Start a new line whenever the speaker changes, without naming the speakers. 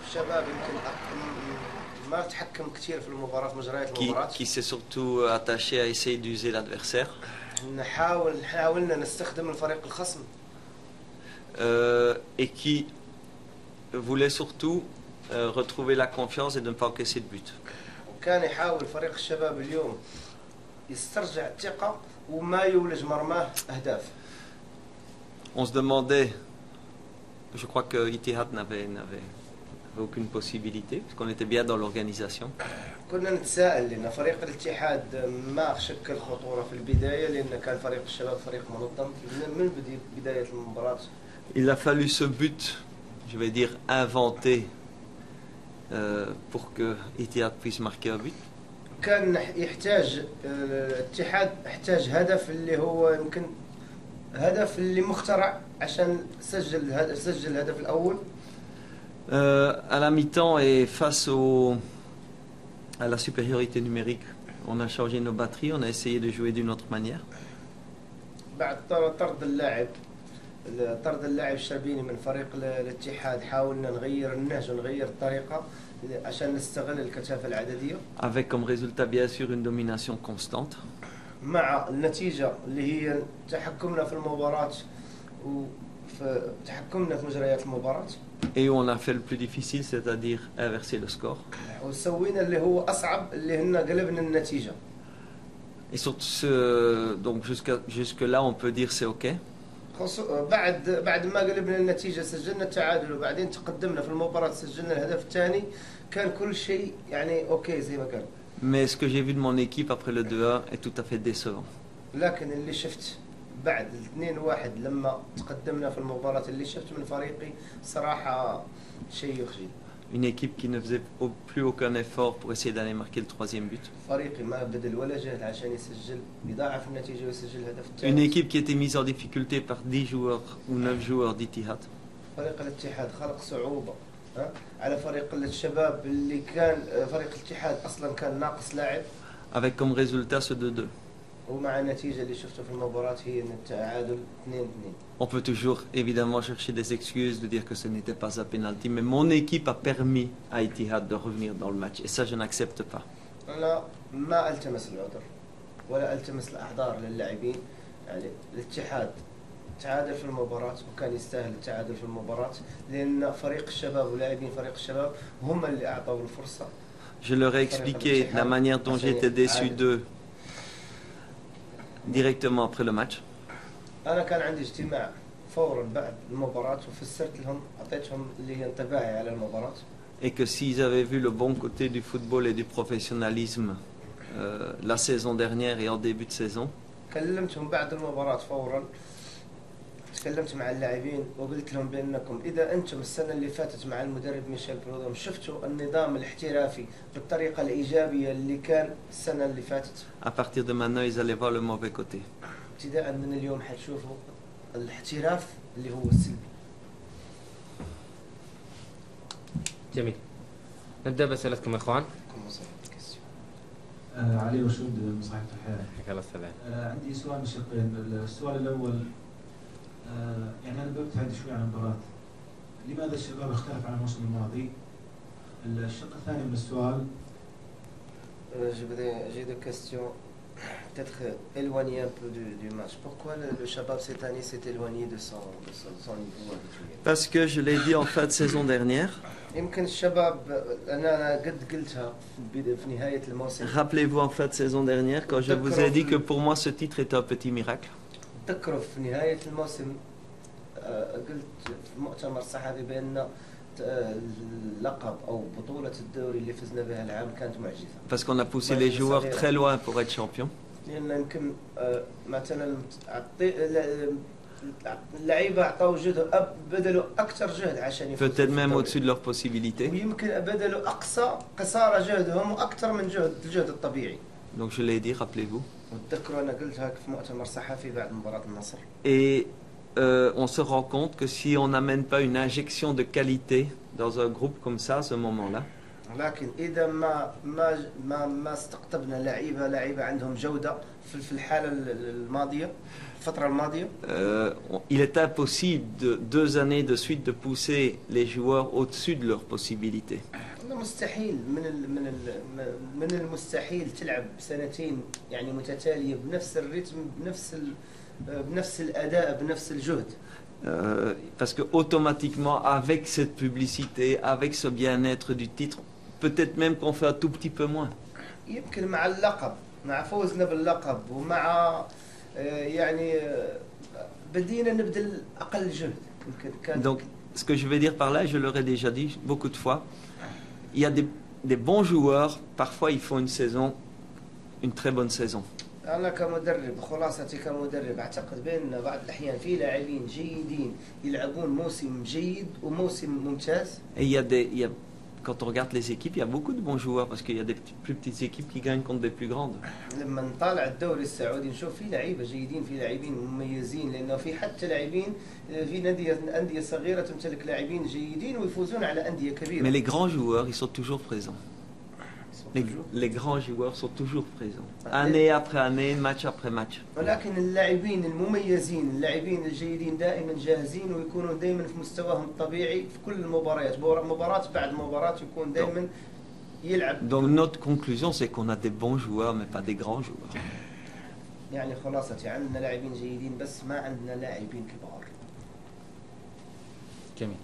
الشباب يمكن ما تحكم كثير في المباراة في مجريات المباراة.
qui s'est surtout attaché à essayer d'user l'adversaire.
حاولنا نستخدم الفريق الخصم.
Et qui voulait surtout retrouver la confiance et de ne pas encaisser de but.
وكان يحاول فريق الشباب اليوم يسترجع الثقة وما يولج مرماه أهداف.
On se demandait, je crois que Ittihad n'avait aucune possibilité, parce qu'on était bien dans l'organisation.
كنا نتساءل لأن فريق الاتحاد ما شكل خطورة في البداية لأن كان فريق الشباب فريق منظم من بداية المباراة.
Il a fallu ce but, je vais dire inventé, pour que Ittihad puisse marquer un but.
كان يحتاج الاتحاد احتاج هدف اللي هو يمكن هدف اللي مخترع عشان سجل الهدف الأول.
À la mi-temps et face à la supériorité numérique, on a changé nos batteries, on a essayé de jouer d'une autre manière.
بعد طرد اللاعب الشربيني من فريق الاتحاد حاولنا نغير النهج ونغير الطريقة عشان نستغل الكثافة العددية.
Avec comme résultat bien sûr une domination constante.
مع النتيجة اللي هي تحكمنا في المباراة وتحكمنا في مجريات المباراة.
Et où on a fait le plus difficile, c'est-à-dire inverser le score.
وسوينا اللي هو أصعب اللي هن قلبنا النتيجة.
Et sur donc jusque là on peut dire c'est ok.
بعد ما قلبنا النتيجة سجلنا التعادل وبعدين تقدمنا في المباراة سجلنا الهدف الثاني كان كل شيء يعني اوكي زي ما كان.
Mais ce que j'ai vu de mon équipe après le 2-1 est tout à fait décevant.
لكن اللي شفت بعد 2-1 لما تقدمنا في المباراة اللي شفت من فريقي صراحة شيء يخجل.
Une équipe qui ne faisait plus aucun effort pour essayer d'aller marquer le troisième but.
فريقي ما بذل ولا جهد عشان يسجل يضاعف النتيجة ويسجل الهدف الثاني.
Une équipe qui était mise en difficulté par 10 joueurs ou 9 joueurs d'Ittihad.
فريق الاتحاد خلق صعوبة على فريق الشباب اللي كان فريق الاتحاد أصلا كان ناقص لاعب.
Avec comme résultat ce 2-2.
ومع النتيجة اللي شفته في المباراة هي أن التعادل 2-2.
On peut toujours évidemment chercher des excuses, de dire que ce n'était pas un penalty, mais mon équipe a permis à Ittihad de revenir dans le match et ça je n'accepte pas.
أنا ما ألتمس العذر ولا ألتمس الأعذار للاعبين. يعني الاتحاد تعادل في المباراة وكان يستاهل التعادل في المباراة لأن فريق الشباب ولاعبين فريق الشباب هم اللي أعطوا الفرصة.
Je leur ai expliqué la manière dont j'étais déçu d'eux directement après le match.
أنا كان عندي اجتماع فورا بعد المباراة وفسرت لهم أعطيتهم اللي هي انطباعي على المباراة.
Et que s'ils avaient vu le bon côté du football et du professionnalisme la saison dernière et en début de saison.
كلمتهم بعد المباراة فورا تكلمت مع اللاعبين وقلت لهم بأنكم إذا أنتم السنة اللي فاتت مع المدرب ميشيل برودوم شفتوا النظام الاحترافي بالطريقة الإيجابية اللي كان السنة اللي فاتت.
À partir de maintenant, ils allaient voir le mauvais côté.
ابتداء من اليوم حتشوفوا الاحتراف اللي هو السلبي.
جميل. نبدأ بأسئلتكم يا إخوان.
علي رشود مصاحب الحياة.
حياك الله أستاذ.
عندي سؤال بشقين، السؤال الأول يعني أنا ببتعد شوي عن المباراة. لماذا الشباب اختلف عن الموسم الماضي؟ الشق الثاني من السؤال.
J'ai deux questions. Peut-être éloigné un peu du match. Pourquoi le Shabab cette année s'est éloigné de son niveau habituel?
Parce que je l'ai dit en fin de saison dernière.
يمكن الشباب أنا قد قلتها في نهاية الموسم.
Rappelez-vous en fin de saison dernière quand je vous ai dit que pour moi ce titre est un petit miracle.
تذكروا في نهاية الموسم قلت في مؤتمر صحفي بأن اللقب أو بطولة الدوري اللي فزنا بها العام كانت معجزة.
Parce qu'on a poussé les joueurs très loin pour être champion.
لأن يمكن مثلا اللعيبة أعطوا جهد بذلوا أكثر جهد عشان يفوزوا.
Peut-être même au-dessus de leurs possibilités.
ويمكن بذلوا أقصى قصارى جهدهم وأكثر من الجهد الطبيعي.
Donc je l'ai dit, rappelez-vous.
وتذكروا أنا قلتها في مؤتمر صحفي بعد مباراة النصر.
Et on se rend compte que si on n'amène pas une injection de qualité dans un groupe comme ça à ce moment-là,
لكن إذا ما استقطبنا لعيبة عندهم جودة في الحالة الماضية. الفترة الماضية
il est impossible de 2 années de suite de pousser les joueurs au-dessus de leurs possibilités.
مستحيل من المستحيل تلعب سنتين يعني متتالية بنفس الريتم بنفس الأداء بنفس الجهد.
Parce que automatiquement, avec cette publicité, avec ce bien-être du titre, peut-être même qu'on fait un tout petit peu moins.
يمكن مع اللقب مع فوزنا باللقب ومع يعني بدينا نبذل أقل جهد يمكن كان.
Donc, ce que je veux dire par là, je leur ai déjà dit beaucoup de fois, il y a des bons joueurs, parfois ils font une très bonne saison.
أنا كمدرب خلاصتي كمدرب أعتقد بأن بعض الأحيان في لاعبين جيدين يلعبون موسم جيد وموسم ممتاز.
Et quand on regarde les équipes, il y a beaucoup de bons joueurs parce qu'il y a des plus petites équipes qui gagnent contre des plus grandes.
لما نطالع الدوري السعودي نشوف في لعيبة جيدين في لاعبين مميزين لأنه في حتى لاعبين في أندية صغيرة تمتلك لاعبين جيدين ويفوزون على أندية كبيرة.
Mais les grands joueurs, ils sont toujours présents. Les grands joueurs sont toujours présents. Année après année, match après match.
ولكن اللاعبين المميزين اللاعبين الجيدين دائما جاهزين ويكونون دائما في مستواهم الطبيعي في كل المباريات مباراة بعد مباراة يكون دائما يلعب.
Donc notre conclusion c'est qu'on a des bons joueurs mais pas des grands joueurs.
يعني خلاصتي عندنا لاعبين جيدين بس ما عندنا لاعبين كبار.
جميل.